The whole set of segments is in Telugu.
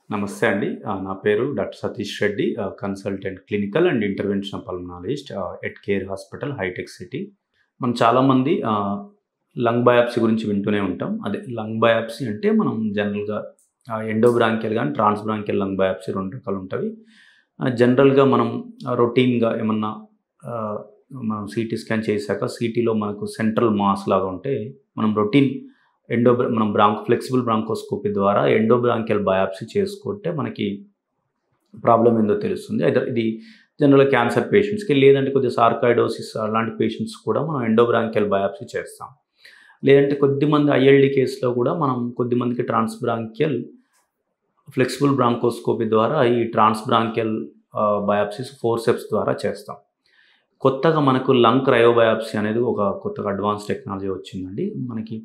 నమస్తే అండి. నా పేరు doctor Satish Reddy. Consultant clinical and interventional pulmonologist at Care hospital Hitech City. మనం చాలామంది లంగ్ బయాప్సీ గురించి వింటూనే ఉంటాం. అదే లంగ్ బయాప్సీ అంటే మనం జనరల్‌గా ఎండోబ్రాంకియల్ గాని, ట్రాన్స్‌బ్రాంకియల్ లంగ్ బయాప్సీ 2 రకాలు ఉంటవి. జనరల్‌గా మనం రొటీన్‌గా ఏమన్నా ఆహ్, మనం సీటీ స్కాన్ చేశాక సీటీలో మనకు సెంట్రల్ మాస్ లాగా ఉంటే మనం రొటీన్ మనం ఫ్లెక్సిబుల్ బ్రాంకోస్కోపీ ద్వారా ఎండోబ్రాంకియల్ బయాప్సీ చేసుకుంటే మనకి ప్రాబ్లమ్ ఏందో తెలుస్తుంది. ఇది జనరల్‌గా క్యాన్సర్ పేషెంట్స్‌కి, లేదంటే కొద్దిగా సార్కాయిడోసిస్ అలాంటి పేషెంట్స్ కూడా మనం ఎండోబ్రాంకియల్ బయాప్సీ చేస్తాం. లేదంటే కొద్దిమంది ఐఎల్‌డి కేస్‌లో కూడా మనం కొద్దిమందికి ట్రాన్స్‌బ్రాంకియల్ ఫ్లెక్సిబుల్ బ్రాంకోస్కోపీ ద్వారా ఈ ట్రాన్స్‌బ్రాంకియల్ బయాప్సీస్ ఫోర్సెప్స్ ద్వారా చేస్తాం. కొత్తగా మనకు లంగ్ క్రయోబయాప్సీ అనేది ఒక కొత్తగా అడ్వాన్స్ టెక్నాలజీ వచ్చిందండి. మనకి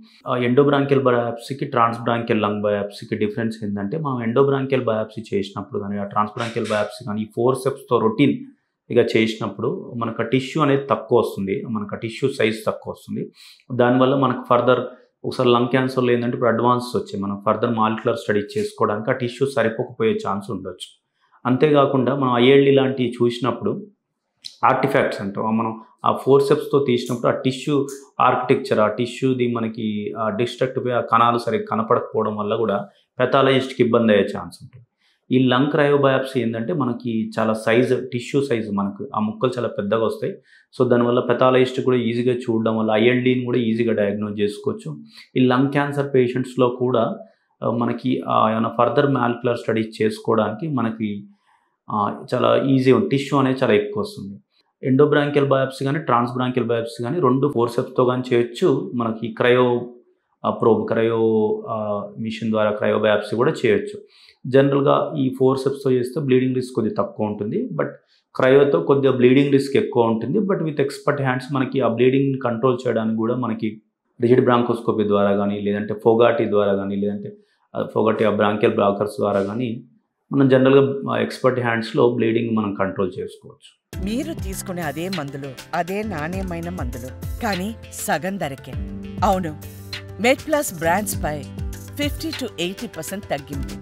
ఎండోబ్రాంకియల్ బయాప్సీకి, ట్రాన్స్‌బ్రాంకియల్ లంగ్ బయాప్సీకి డిఫరెన్స్ ఏందంటే, మనం ఎండోబ్రాంకియల్ బయాప్సీ చేసినప్పుడు గానీ, ఆ ట్రాన్స్‌బ్రాంకియల్ బయాప్సీ గానీ, ఈ ఫోర్సెప్స్‌తో రొటీన్ చేసినప్పుడు మనకు ఆ టిష్యూ అనేది తక్కువొస్తుంది. మనకు ఆ టిష్యూ సైజ్ తక్కువొస్తుంది. దానివల్ల మనకు ఫర్దర్ ఒకసారి లంగ్ క్యాన్సర్‌లో ఏందంటే ఇప్పుడు అడ్వాన్సెస్ వచ్చాయి. మనం ఫర్దర్ మాలిక్యులర్ స్టడీ చేసుకోవడానికి ఆ టిష్యూ సరిపోకపోయే ఛాన్స్ ఉండొచ్చు. అంతేగాకుండా మనం ఐఎల్‌డి లాంటివి చూసినప్పుడు ఆర్టిఫాక్ట్స్ అంటాం. మనం ఆ ఫోర్సెప్స్‌తో తీసినప్పుడు ఆ టిష్యూ ఆర్కిటెక్చర్, ఆ టిష్యూది మనకి డిస్ట్రక్ట్ పోయి ఆ కణాలు సరిగ్గా కనపడకపోవడం వల్ల కూడా పెథాలజిస్ట్‌కి ఇబ్బంది అయ్యే ఛాన్స్ ఉంటుంది. ఈ లంగ్ క్రయోబయాప్సీ ఏందంటే మనకి చాలా టిష్యూ సైజ్ మనకు ఆ ముక్కలు చాలా పెద్దగా వస్తాయి. సో, దానివల్ల పెథాలజిస్ట్ కూడా ఈజీగా చూడడం వల్ల ఐఎల్‌డిని కూడా ఈజీగా డయాగ్నోస్ చేసుకోవచ్చు. ఈ లంగ్ క్యాన్సర్ పేషెంట్స్‌లో కూడా మనకి ఏమైనా ఫర్దర్ మాలిక్యులర్ స్టడీస్ చేసుకోవడానికి మనకి చాలా ఈజీ ఉంది. టిష్యూ అనేది చాలా ఎక్కువొస్తుంది. ఎండోబ్రాంకియల్ బయాప్సీ గానీ, ట్రాన్స్‌బ్రాంకియల్ బయాప్సీ గానీ 2 ఫోర్సెప్స్‌తో గానీ చేయొచ్చు. మనకి క్రయో మిషన్ ద్వారా క్రయో బయాప్సీ కూడా చేయొచ్చు. జనరల్‌గా ఈ ఫోర్సెప్స్‌తో చేస్తే బ్లీడింగ్ రిస్క్ కొద్దిగా తక్కువ ఉంటుంది. బట్ క్రయోతో కొద్దిగా బ్లీడింగ్ రిస్క్ ఎక్కువ ఉంటుంది. బట్ విత్ ఎక్స్‌పర్ట్ హ్యాండ్స్ మనకి ఆ బ్లీడింగ్‌ని కంట్రోల్ చేయడానికి కూడా మనకి రిజిడ్ బ్రాంకోస్కోపీ ద్వారా గానీ, లేదంటే ఫోగాటీ ద్వారా గానీ, లేదంటే ఫోగాటీ బ్రాంకియల్ బ్లాకర్స్ ద్వారా గానీ మనం జనరల్‌గా ఎక్స్‌పర్ట్ హ్యాండ్స్‌లో బ్లీడింగ్ మనం కంట్రోల్ చేసుకోవచ్చు. మీరు తీసుకునే అదే మందులు, అదే నాణ్యమైన మందులు, కానీ సగం ధరకే. అవును, మెడ్ ప్లస్ బ్రాండ్స్ పై 50-80% తగ్గింపు.